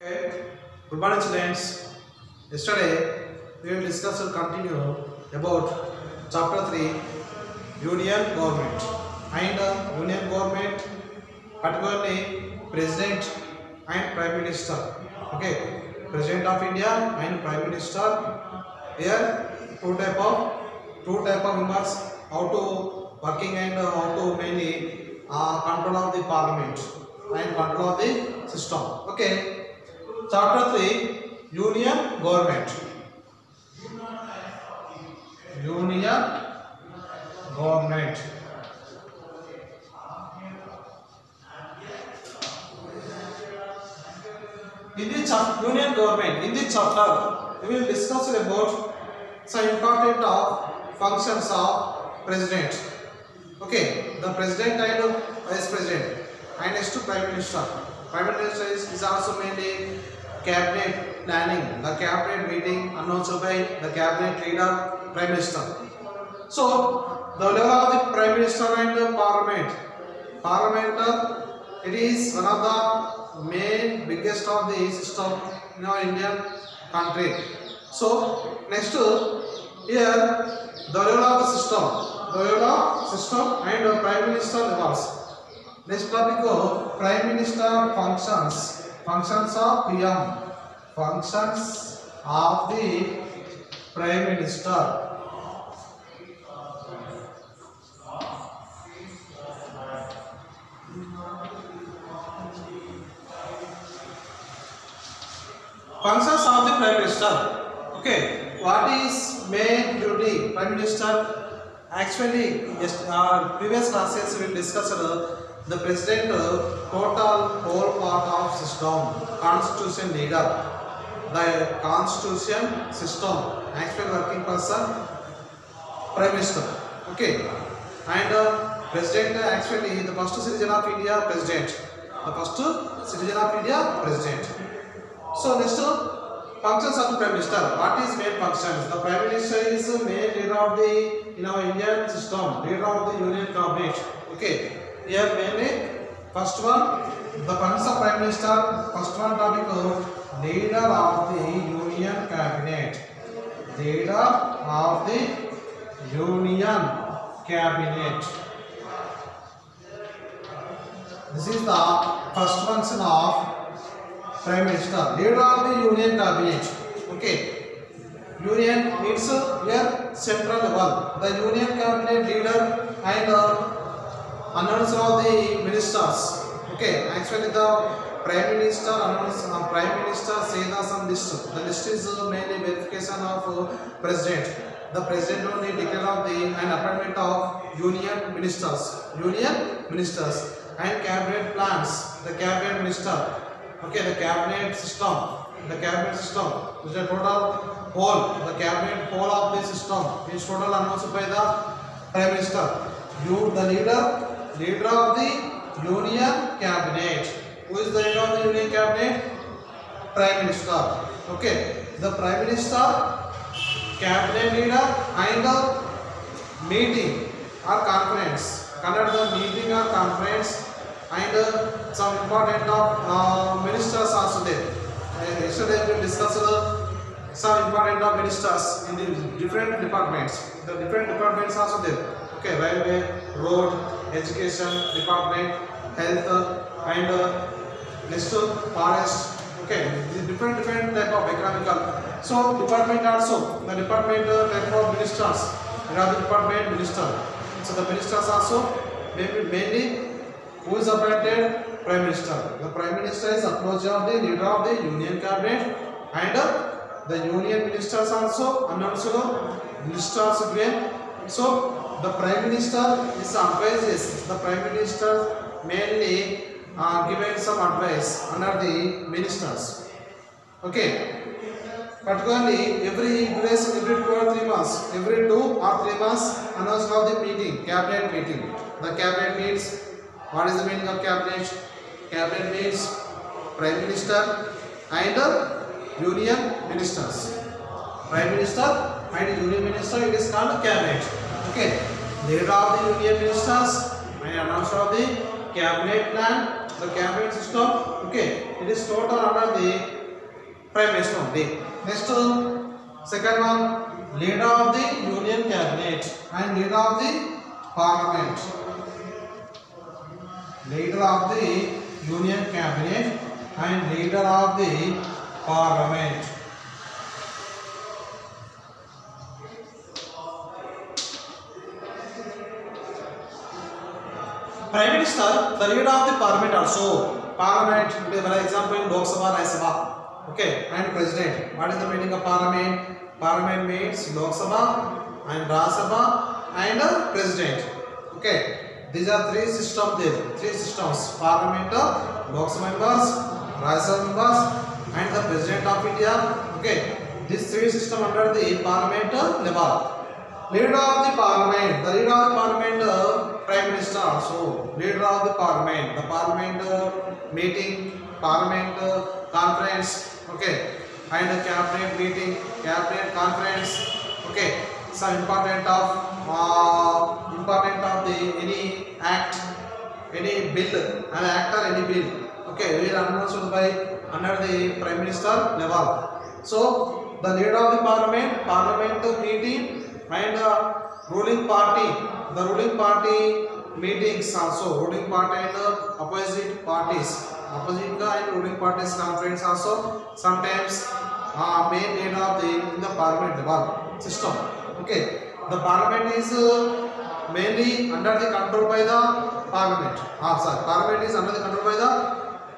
Okay. Good morning, students. Yesterday we will discuss and continue about chapter 3 Union Government and Union Government, particularly President and Prime Minister. Okay, President of India and Prime Minister. Here two type of members, how to working and how to mainly control of the parliament and control of the system. Okay. Chapter 3 Union Government. Union Government. In this Union Government, in this chapter, we will discuss about some important of functions of President. Okay, the President and Vice President, and next to Prime Minister. Prime Minister is also mainly cabinet planning, the cabinet meeting announced by the cabinet leader, Prime Minister. So the level of the Prime Minister and the Parliament, it is one of the main biggest of the system in our Indian country. So next here the level of the system and the Prime Minister levels. Next topic of Prime Minister functions of PM, functions of the Prime Minister. Functions of the Prime Minister. Okay, what is main duty Prime Minister? Actually, previous classes we discussed the President total whole part of system, constitution leader, the constitution system, actual working person, Prime Minister. Okay, and President actually the first citizen of India, President. The first citizen of India, President. So next functions of the Prime Minister. What is main functions? The Prime Minister is the main leader of the Indian system, leader of the Union Cabinet. Okay. Here mainly first one, the functions of Prime Minister. First one topic, leader of the Union Cabinet. Leader of the Union Cabinet. This is the first function of Prime Minister, leader of the Union Cabinet. Okay, Union means here central level. The Union Cabinet leader and announcer of the ministers. Okay, actually the Prime Minister Prime Minister say some list. The list is mainly verification of President. The President only declare of the and appointment of Union ministers. Union ministers and cabinet plans. The cabinet minister. Okay, the cabinet system, which is the total whole, the cabinet whole of the system is total announced by the Prime Minister. The leader of the Union Cabinet. Who is the leader of the Union Cabinet? Prime Minister. Okay, the Prime Minister, cabinet leader, and the meeting or conference. Conduct the meeting or conference. And some important of ministers also there. Yesterday we discussed some important of ministers in the different departments. The different departments also there. Okay, railway, road, education department, health, and next forest. Okay, the different type of economical. So department also the department type of ministers. There are the department minister. So the ministers also mainly. Who is appointed? Prime Minister. The Prime Minister is approach of the leader of the Union Cabinet, and the Union ministers also announced ministers again. So the Prime Minister is advises. The Prime Minister mainly given some advice under the ministers. Okay. Particularly every 2 or 3 months, every 2 or 3 months announced of the meeting, cabinet meeting. The cabinet meets. What is the meaning of cabinet? Cabinet means Prime Minister and Union Ministers. Prime Minister and Union Minister, it is called cabinet. Okay, leader of the Union Ministers and announcer of the cabinet plan The cabinet system, okay, it is total under the prime minister only. Next, second one, leader of the union cabinet and leader of the parliament. Leader of the union cabinet and leader of the parliament. Prime Minister, the leader of the parliament also. Parliament, for example, in Lok Sabha, Rajya Sabha. Okay, and president. What is the meaning of parliament? Parliament means Lok Sabha and Rajya Sabha and president. Okay, these are three systems there. Three systems: parliament, Lok Sabha members, Rajya Sabha members, and the president of India. Okay, these three systems under the parliament level. Leader of the parliament, the leader of the parliament, prime minister also. Leader of the parliament meeting, parliament conference, okay, and cabinet meeting, cabinet conference, okay. Some important of the any act, any bill, an act or any bill, okay, will announced by under the prime minister level. So the leader of the parliament meeting. And ruling party, the ruling party meetings also, ruling party and opposite parties, opposite and ruling parties conference also. Sometimes main leader of in the parliament level system. Okay, the parliament is mainly under the control by the parliament. Parliament is under the control by the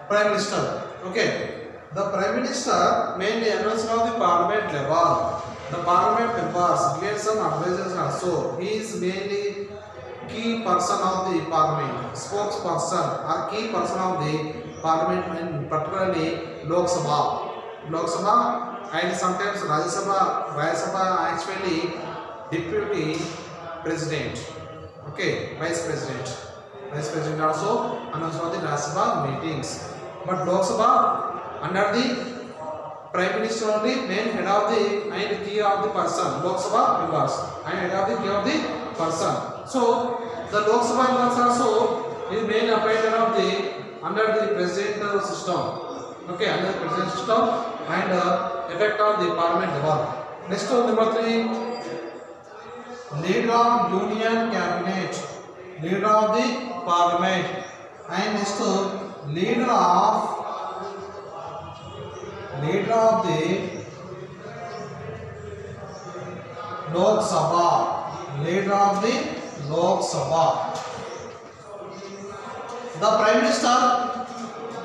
prime minister. Okay, the prime minister mainly announced of the parliament level. The parliament members get some advisors also. He is mainly key person of the parliament, spokesperson or key person of the parliament, and particularly Lok Sabha, and sometimes Rajya Sabha actually deputy president. Okay, vice president also announced of the Rajya Sabha meetings. But Lok Sabha under the prime minister only, main head of the and key of the person, Lok Sabha members, and head of the key of the person. So the Lok Sabha members also is main appointed of the under the president system. Okay, under the president system and effect of the parliament level. Next one, number 3, leader of union cabinet, leader of the parliament, and next one, leader of the Lok Sabha, leader of the Lok Sabha. The prime minister,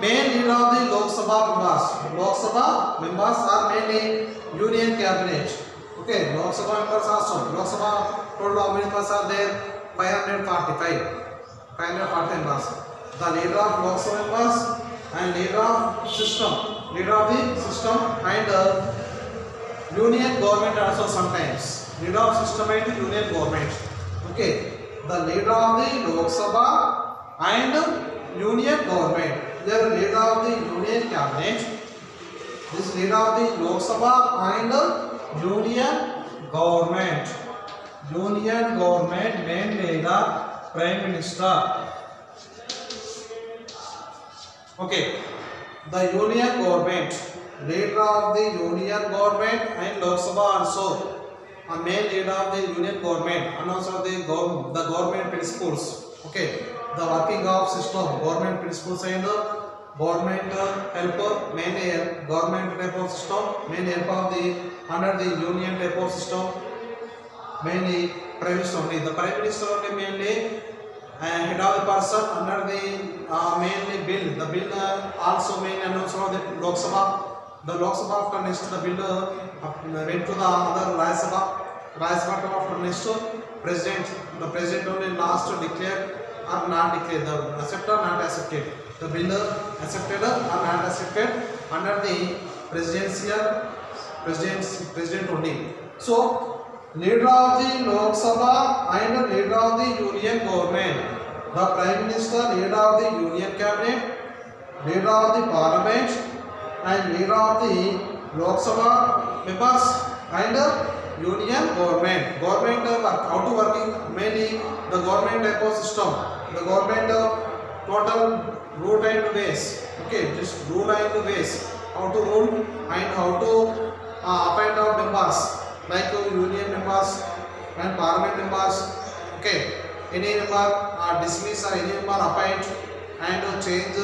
main leader of the Lok Sabha members. Lok Sabha members are mainly union cabinet. Okay, Lok Sabha members also. Lok Sabha total how many members are there? 545 members. The leader of Lok Sabha members and leader of system. Leader of the system and union government also sometimes. Leader of system and union government. Okay, the leader of the Lok Sabha and union government. They are leader of the union cabinet. This leader of the Lok Sabha and union government. Union government main leader prime minister. Okay. The union government, leader of the union government and Lok Sabha also, a main leader of the union government, and also the government principles. Okay, the working of system, government principles and government help, main government type of system, main help of the under the union type of system, mainly prime minister only. The prime minister only mainly head of the person under the mainly bill. The bill also main announced of the Lok Sabha. The Lok Sabha after next the bill went to the other Rajya Sabha. Rajya Sabha after next to president. The president only last to declare or not declare. The accepted or not accepted. The bill accepted or not accepted under the president only. So leader of the Lok Sabha and leader of the union government. The prime minister, leader of the union cabinet, leader of the parliament, and leader of the Lok Sabha members and union government. Government how to working mainly the government type of system. The government total rule and ways. Okay, just rule and ways. How to rule and how to appoint our members, like union members and parliament members. Okay, any member dismiss or any member appoint and change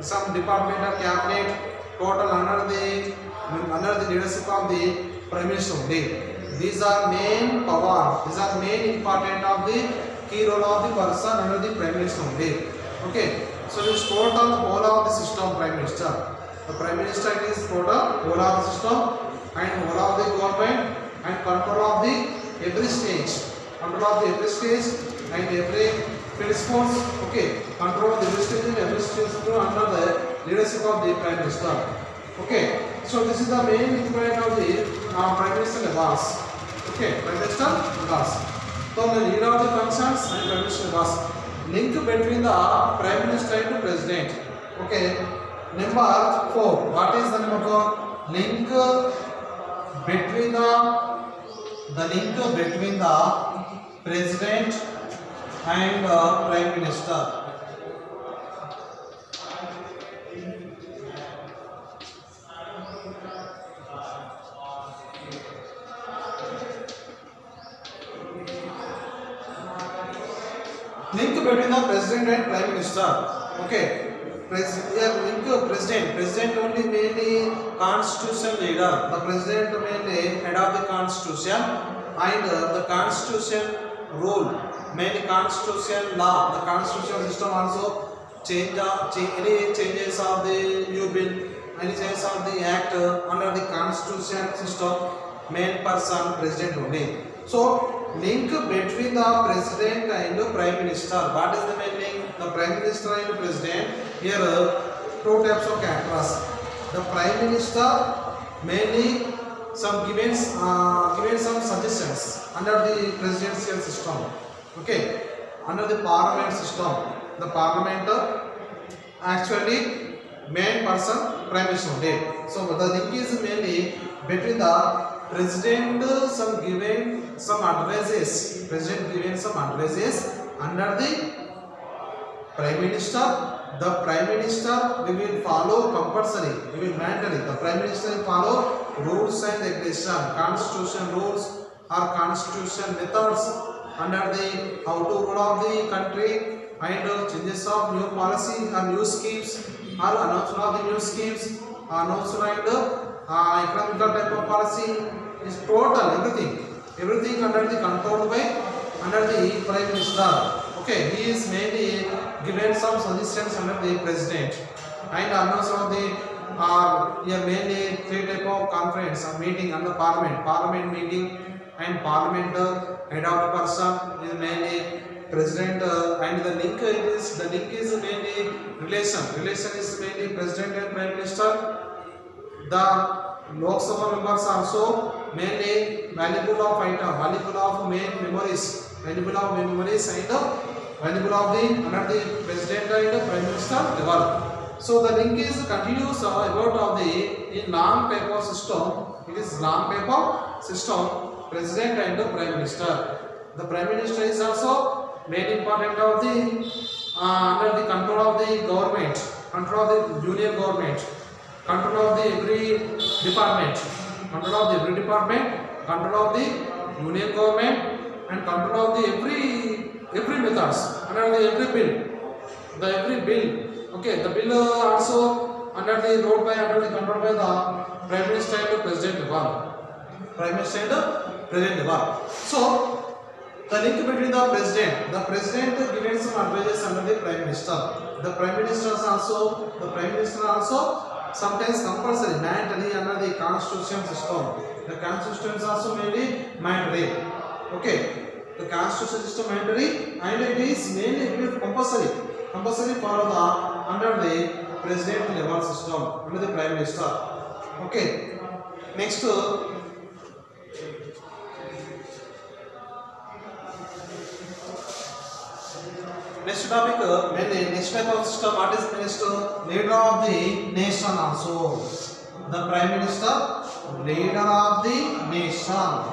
some department or cabinet total under the leadership of the prime minister only. These are main power. These are main important of the key role of the person under the prime minister only. Okay, so this total whole of the system prime minister. The prime minister is total whole of the system and whole of the government and control of the every stage. Control of the every stage and every response. Okay, control of the every stage and every stage under the leadership of the prime minister. Okay, so this is the main requirement of the prime minister Abbas. Okay, prime minister Abbas. So the leader of the functions and prime minister Abbas. Link between the prime minister and president. Okay, number 4. What is the number 4? Link between the link between the president and prime minister. Link between the president and prime minister. Okay, link president. President only mainly constitution leader. The president mainly head of the constitution and the constitution rule, mainly constitution law. The constitution system also change any changes of the new bill, any changes of the act under the constitution system. Main person president only. So link between the president and the prime minister. What is the main link? The prime minister and the president. Here two types of characters. The prime minister mainly some given some suggestions under the presidential system. Okay, under the parliament system. The parliament actually main person prime minister only. So the link is mainly between the president given some advices. President given some advices under the prime minister. The prime minister will follow compulsory. We will mandatory. The prime minister will follow rules and regulation, constitution rules or constitution methods under the how to rule of the country and changes of new policy or new schemes or announcement of the new schemes, announcement economical type of policy is total everything under the control by under the prime minister. Okay, he is mainly given some suggestions under the president and announcement of the here mainly three type of conference or meeting under parliament meeting and parliament head of the person is mainly president and the link is mainly relation is mainly president and prime minister. The Lok Sabha members also mainly valuable of main memories and valuable of the under the president and the prime minister level. So the link is continuous about of the in long type of system. It is long type of system. President and the prime minister. The prime minister is also main important of the under the control of the government, control of the union government. Control of the every department, control of the every department, control of the union government, and control of the every methods under the every bill. Okay, the bill also under the control by the prime minister and the president level. Prime minister and the president level. So the link between the president given some advices under the prime minister. The prime minister also sometimes compulsory mandatory under the constitution system. The constitution is also mainly mandatory. Okay, the constitution system mandatory and it is mainly compulsory for the under the president level system under the prime minister. Okay, next next topic mainly next type of system. What is minister? Leader of the nation also. The prime minister, leader of the nation,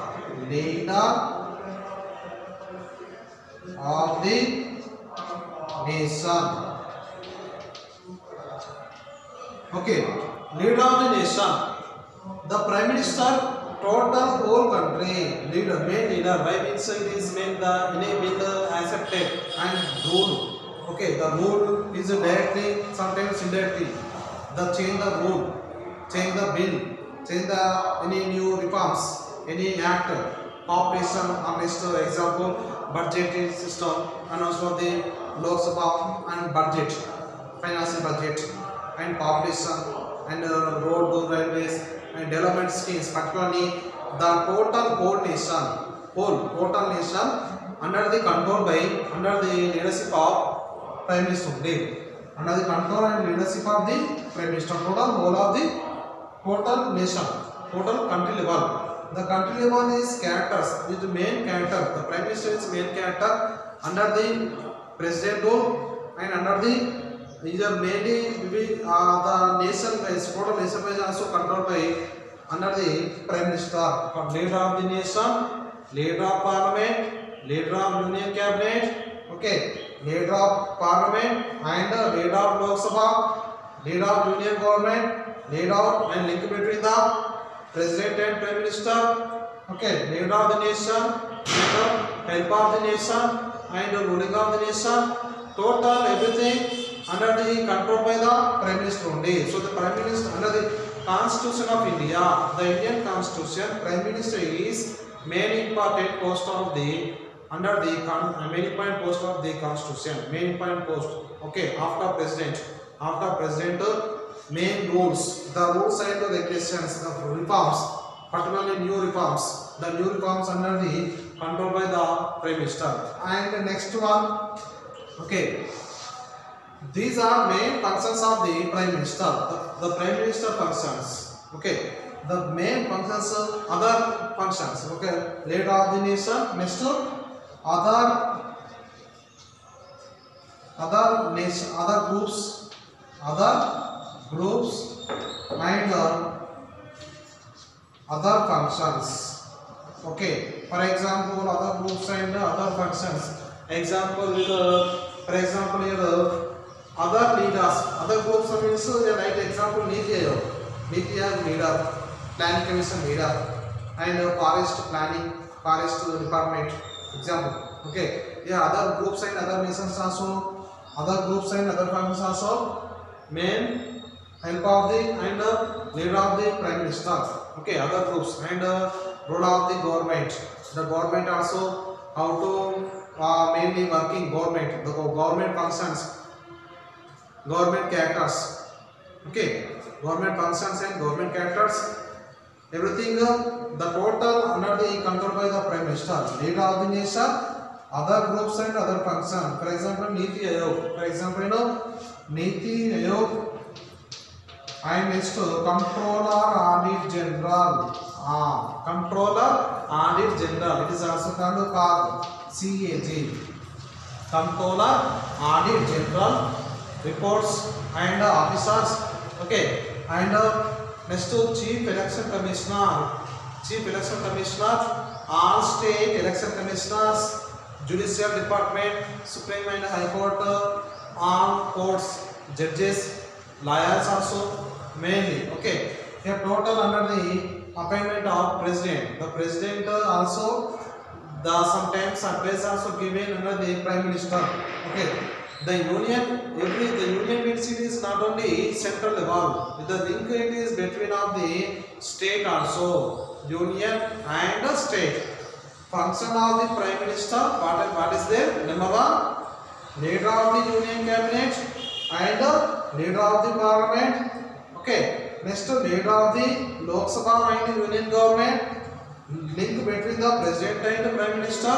leader of the nation. Okay, leader of the nation. The prime minister total whole country leader, main leader. Why means it is main the will accepted and rule. Okay, the rule is directly, sometimes indirectly. The change the rule, change the bill, change the any new reforms, any act, population honest example, budgetary system, and also the Lok Sabha and budget, financial budget, and population, and road, railways, and development schemes, particularly the total whole nation, whole total nation under the control by, under the leadership of Prime Minister only, under the control and leadership of the Prime Minister, total whole of the total nation, total country level. The country level is characters, with the main character. The Prime Minister is main character under the president rule, and under the either mainly the nation wise, total nation wise also controlled by under the Prime Minister, leader of the nation, leader of parliament, leader of union cabinet. Okay, leader of parliament and leader of Lok Sabha, leader of union government, leader and link between the president and prime minister. Okay, leader of the nation, leader, help of the nation, and ruling of the nation. Total everything under the control by the prime minister only. So the prime minister under the Constitution of India, the Indian Constitution, prime minister is main important post of the under the main important post of the Constitution, main important post. Okay, after president, main rules, the rules and the regulations, the reforms, particularly new reforms, the new reforms under the control by the prime minister. And the next one, okay, these are main functions of the prime minister, the prime minister functions. Okay, the main functions, other functions. Okay, leader of the nation. Next to other nation, other groups and other functions. Okay, for example, other groups and other functions. Example with for example here other leaders, other groups means the right example Niti Aayog leader, planning commission leader, and forest planning, forest department example. Okay, yeah, other groups and other nations also, other groups and other functions also main help of the and leader of the prime minister. Okay, other groups and role of the government. The government also how to mainly working government, the government functions, government characters. Okay, government functions and government characters, everything the total under the control by the prime minister, leader of the nation, other groups and other functions. For example, Niti Aayog, for example, Niti Aayog, and next controller audit general, controller audit general, it is also called CAG, controller audit general, reports and officers. Okay, and next to chief election commissioner, all state election commissioners, judicial department, supreme and high court, all courts, judges, lawyers also mainly. Okay, here total under the appointment of president, the president also the sometimes advice also given under the prime minister. Okay, the union means it is not only central level, the link it is between of the state also, union and state. Function of the prime minister, what is there? Number one, leader of the union cabinet and leader of the parliament. Okay, next leader of the Lok Sabha and the union government, link between the president and the prime minister.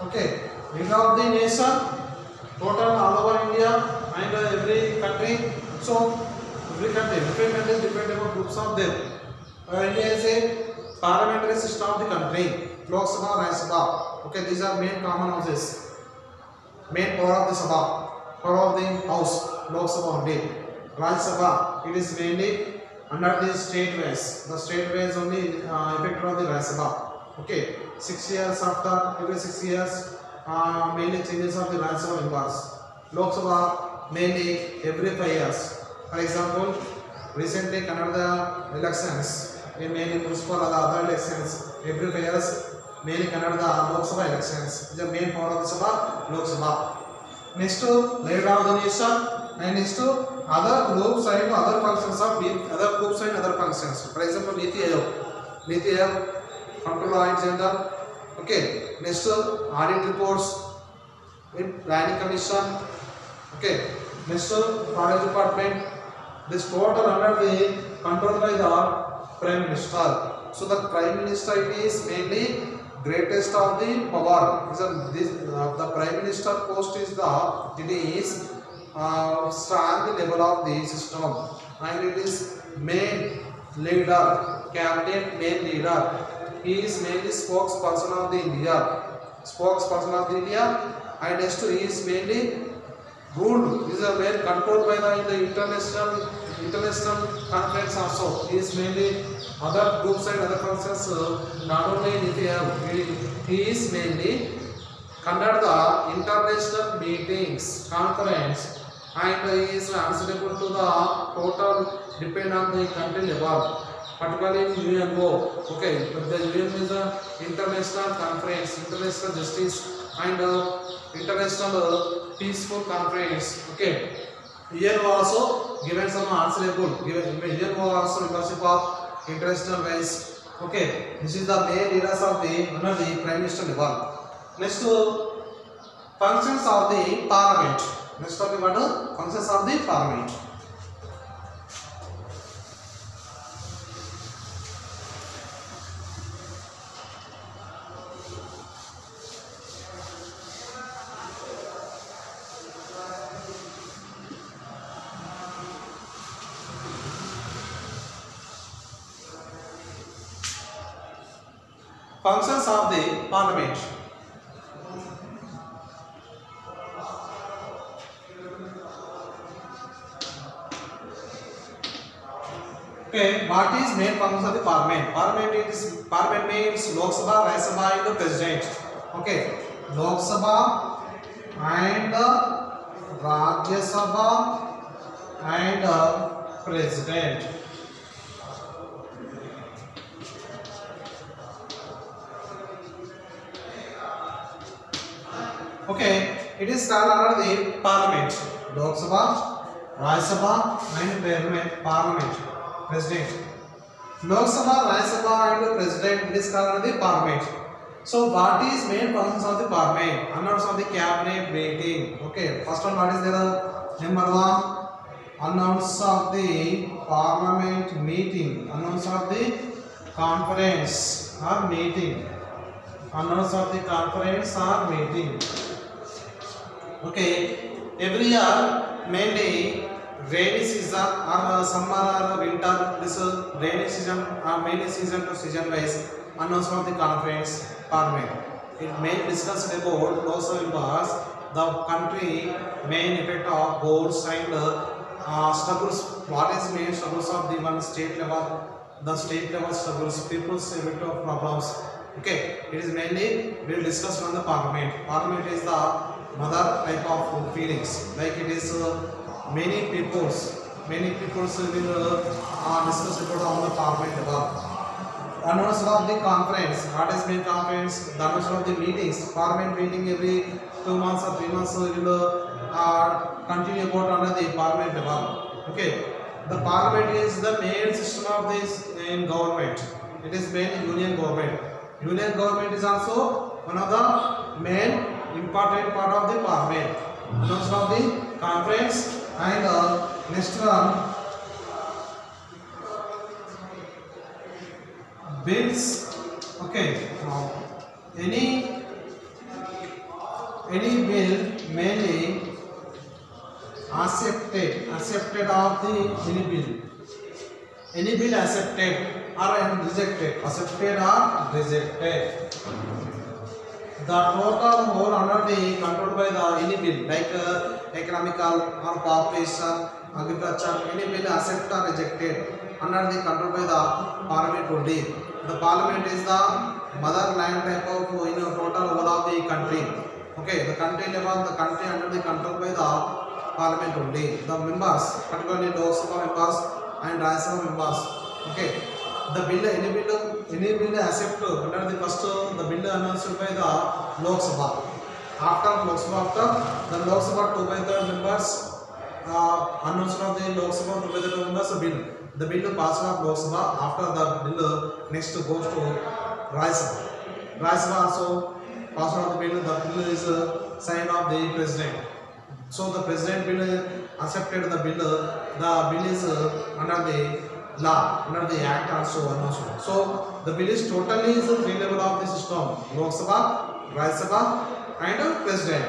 Okay, leader of the nation, total all over India and every country. So every country, different countries, different type of groups of them. India is a parliamentary system of the country, Lok Sabha, Rajya Sabha. Okay, these are main common houses, main power of the Sabha, power of the house, Lok Sabha only. Rajya Sabha, it is mainly under the state ways. The state ways only effect of the Rajya Sabha. Okay, 6 years after, every 6 years mainly changes of the Rajya Sabha members. Lok Sabha mainly every 5 years. For example, recently conducted the elections in many municipal or other elections. Every 5 years, mainly conducted the Lok Sabha elections. The main power of the Sabha, Lok Sabha. Next to leader of the nation, and next to other groups and other functions of other groups and other functions. For example, Niti Aayog, control and general. Okay. Next to audit reports in planning commission. Okay. Next to forest department. This total under the control by the prime minister. So the prime minister is mainly greatest of the power. The prime minister post is strong level of the system, and it is main leader, cabinet main leader. He is mainly spokesperson of the India, and next to he is mainly ruled. Is a well controlled by the international conference also. He is mainly other groups and other functions. Not only in India, he is mainly conduct the international meetings, conference, and he is answerable to the total depend on the country level, particularly in UNO. Okay, the UN is a international conference, international justice, and international peaceful conference. Okay, here also given some answerable. Here also membership of international ways. Okay, this is the main leaders of the prime minister level. Next to functions of the parliament. Next topic what? Functions of the parliament. Functions of the parliament. Okay, what is main functions of the parliament? Parliament means Lok Sabha, Rajya Sabha, and the president. Okay, Lok Sabha and Rajya Sabha and president. Okay, it is called under the parliament. Lok Sabha, Rajya Sabha, and parliament. President. Lok Sabha, Rajya Sabha, and the president. It is called under the parliament. So, what is main functions of the parliament? Announce of the cabinet meeting. Okay, first one, what is there? Number 1, announce of the parliament meeting. Announce of the conference or meeting. Announce of the conference or meeting. Okay, every year mainly rainy season or summer or winter, this rainy season or mainly season to season wise announcement of the conference parliament. It may discuss about those members, the country main effect of goals and struggles. What is main struggles of the one state level, the state level struggles, people's effect of problems. Okay, it is mainly will discuss from the parliament. Parliament is the mother type of feelings, like it is many peoples will discuss about on the parliament level. Announcement of the conference. What is main conference? The announcement of the meetings. Parliament meeting every 2 months or 3 months will continue about under the parliament level. Okay, the parliament is the main system of this in government. It is main union government. Union government is also one of the main important part of the parliament. Announcement of the conference, and next one, bills. Okay, now any bill mainly accepted of the any bill accepted or rejected, accepted or rejected. The total whole under the controlled by the any bill, like economical or population, agriculture, any bill accepted or rejected under the controlled by the parliament only. The parliament is the motherland type of total whole of the country. Okay, the country level, the country under the control by the parliament only. The members, particularly Lok Sabha members and Rajya Sabha members. Okay. The bill, any bill accept under the first the bill announced by the Lok Sabha. After the Lok Sabha 2/3 members announced of the Lok Sabha 2/3 members the bill passed of Lok Sabha. After the bill next goes to Rajya Sabha. Rajya Sabha also passed of the bill. The bill is signed of the president. So the president will accepted the bill. The bill is under the law, under the act also announced. So the bill is totally is three level of the system: Lok Sabha, Rajya Sabha, and president.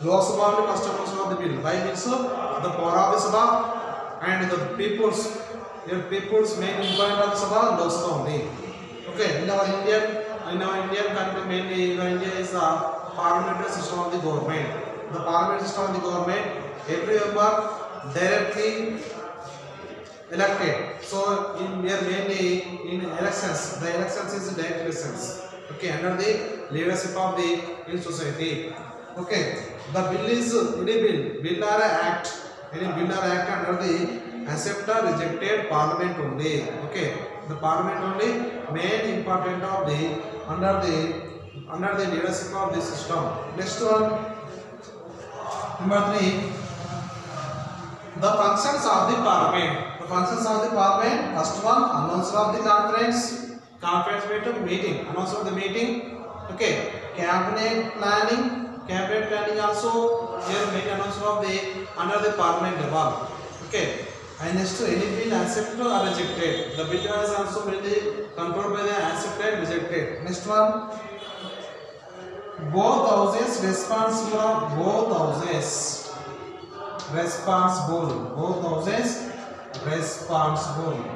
Lok Sabha only first announcement of the bill. By means the power of the Sabha and the people's main important of the Sabha, Lok Sabha only. Okay, in our Indian country mainly India is a parliamentary system of the government. The parliament system of the government, every member directly elected. So in here mainly in elections, the elections is direct elections. Okay, under the leadership of the in society. Okay, the bill is any bill or act, under the accept or rejected parliament only. Okay, the parliament only main important of the under the leadership of the system. Next one. Number 3, the functions of the parliament. The functions of the parliament. First one, announcement of the conference meeting. Announcement of the meeting. Okay, cabinet planning also here main announcement of the under the parliament level. Okay, and next to any bill accepted or rejected. The bill is also mainly controlled by the accepted, rejected. Next one. Both houses responsible. Both houses responsible. Both houses responsibility.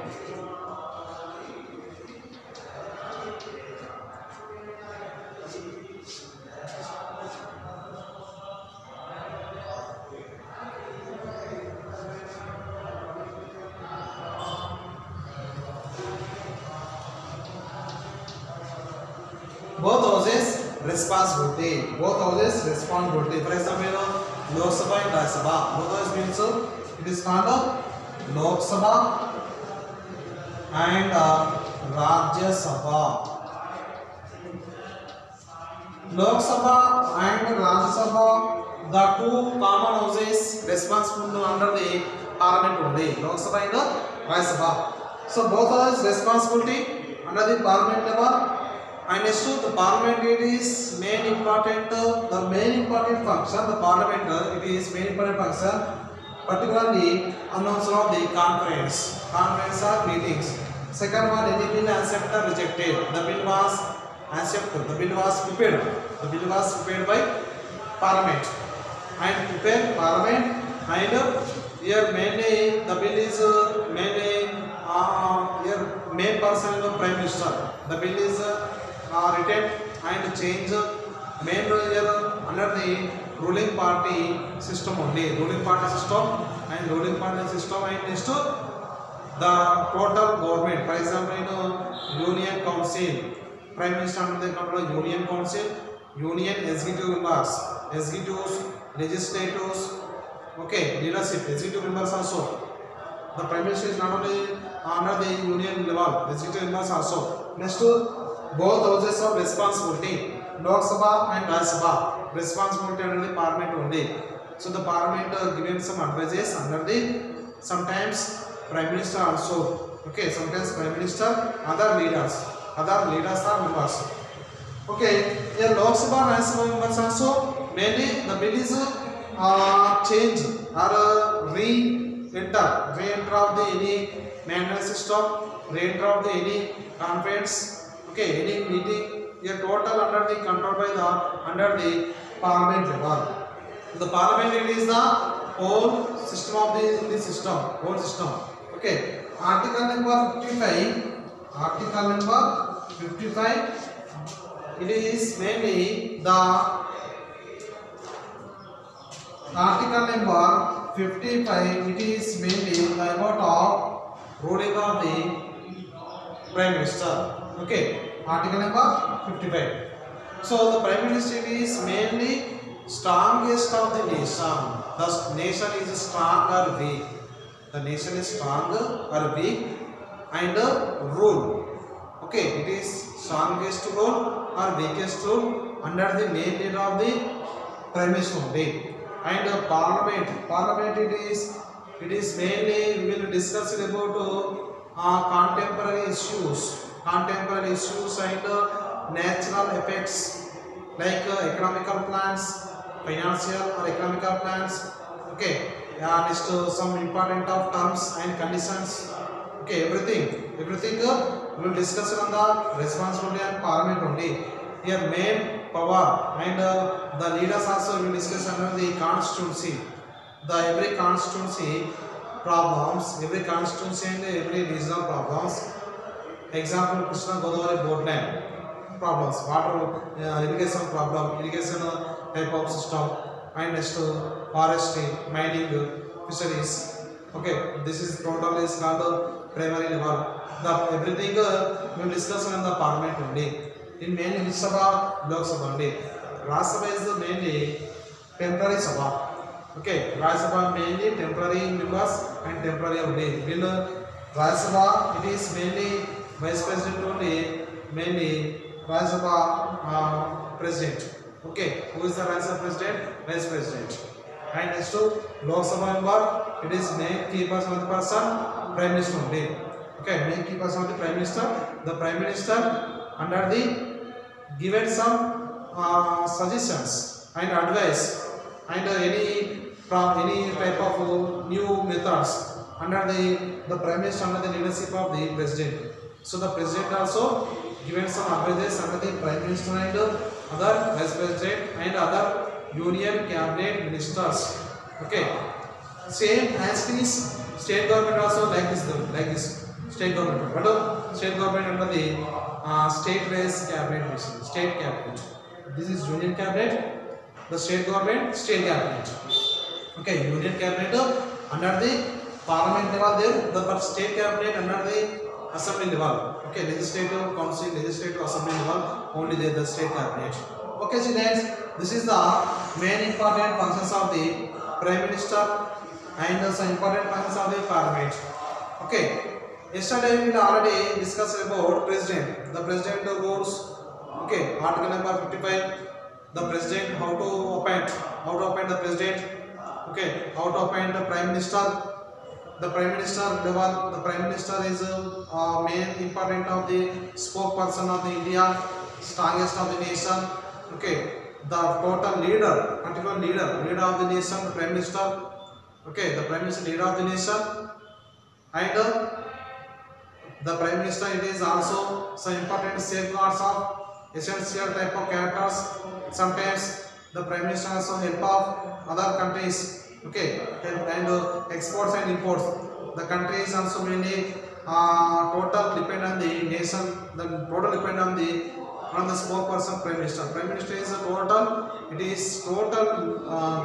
For example, Lok Sabha and Rajya Sabha. Both houses means it is called Lok Sabha and Rajya Sabha. Lok Sabha and Rajya Sabha, the two common houses responsible under the parliament only. Lok Sabha and Rajya Sabha. So both houses responsibility under the parliament level. And next to the parliament, it is main important function. The parliament, it is main important function, particularly announcement of the conference or meetings. Second one, any bill accepted or rejected. The bill was accepted. The bill was prepared. The bill was prepared by parliament and prepared parliament. And here mainly the bill is mainly here main person is the prime minister. The bill is written and change main role under the ruling party system only. Ruling party system and next to the total government. For example, Union Council, Prime Minister under the control of Union Council, Union executive members, executives, legislators. Okay, leadership, executive members also. The Prime Minister is not only under the union level, executive members also. Next to both houses of responsibility, Lok Sabha and Rajya Sabha, responsibility under the parliament only. So the parliament given some advices under the sometimes prime minister also. Okay, sometimes prime minister, other leaders are members. Okay, here Lok Sabha and Rajya Sabha members also mainly the bill is change or re-enter of the any manual system, re-enter of the any conference. Okay, any meeting, a total under the control by the under the parliament level. The parliament it is the whole system of the whole system. Okay, article number 55. Article number 55. It is mainly the article number 55. It is mainly about of ruling of the prime minister. Okay, article number 55. So the prime minister is mainly strongest of the nation. The nation is strong or weak. the nation is strong or weak and rule. Okay, it is strongest rule or weakest rule under the main leader of the prime minister only. And parliament it is mainly we will discuss about contemporary issues and natural effects like economical plans, financial or economical plans. Okay, next some important of terms and conditions. Okay, everything we will discuss on the responsibility and parliament only. Here main power and the leaders also will discuss under the constituency. The every constituency problems, every constituency and every regional problems. Example, Krishna Godavari borderline problems, water irrigation problem, irrigation type of system, and next forestry, mining, fisheries. Okay, this is total is called primary level. The everything we will discuss in the parliament only. In mainly Lok Sabha only. Rajya Sabha is mainly temporary Sabha. Okay, Rajya Sabha mainly temporary members and temporary only. In Rajya Sabha it is mainly vice president only, mainly Rajya Sabha president. Okay, who is the Rajya Sabha president? Vice president. And next to Lok Sabha member, it is main key person of the person, prime minister only. Okay, main key person of the prime minister. The prime minister under the given some suggestions and advice and any type of new methods under the prime minister under the leadership of the president. So the president also given some advices under the prime minister and other vice president and other union cabinet ministers. Okay, same as this state government also like this state government, but state government under the state race cabinet mission, state cabinet. This is union cabinet, the state government, state cabinet. Okay, union cabinet under the parliament level there, the state cabinet under the assembly level. Okay, legislative council, legislative assembly level, only there the state cabinet. Okay, students, this is the main important functions of the prime minister and some important functions of the parliament. Okay, yesterday we already discussed about president. The president rules. Okay, article number 55. The president how to appoint the president. Okay, how to appoint the prime minister. The prime minister level. The prime minister is main important of the spokesperson of the India, strongest of the nation. Okay, the total leader, particular leader of the nation, the prime minister. Okay, the prime minister leader of the nation, and the prime minister it is also some important safeguards of essential type of characters. Sometimes the prime minister also help of other countries. Okay, and exports and imports. The country is also mainly total depend on the nation. The total depend on the spokesperson prime minister. Prime minister is a total. It is total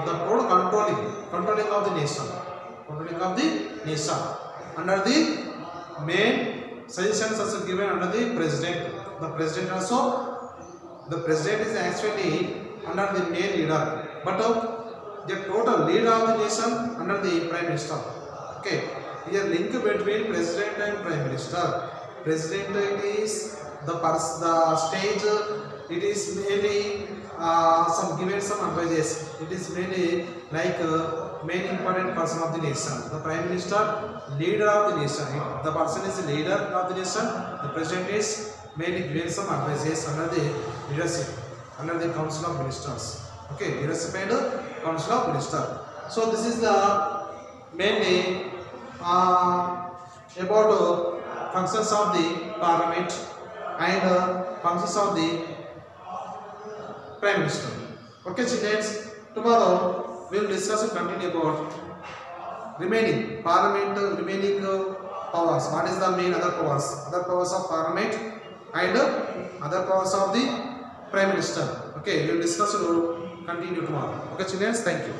the total controlling of the nation. Controlling of the nation under the main suggestions also given under the president. The president also. The president is actually under the main leader, but the total leader of the nation under the prime minister. Okay, here link between president and prime minister. President it is the stage. It is mainly some given some advices. It is mainly like main important person of the nation. The prime minister, leader of the nation. The person is the leader of the nation. The president is mainly given some advices under the leadership, under the council of ministers. Okay, leadership and council of ministers. So this is the mainly about functions of the parliament and functions of the prime minister. Okay, students, tomorrow we will discuss and continue about remaining parliament, remaining powers. What is the main other powers? Other powers of parliament and other powers of the prime minister. Okay, we will discuss and continue tomorrow. Okay, students, thank you.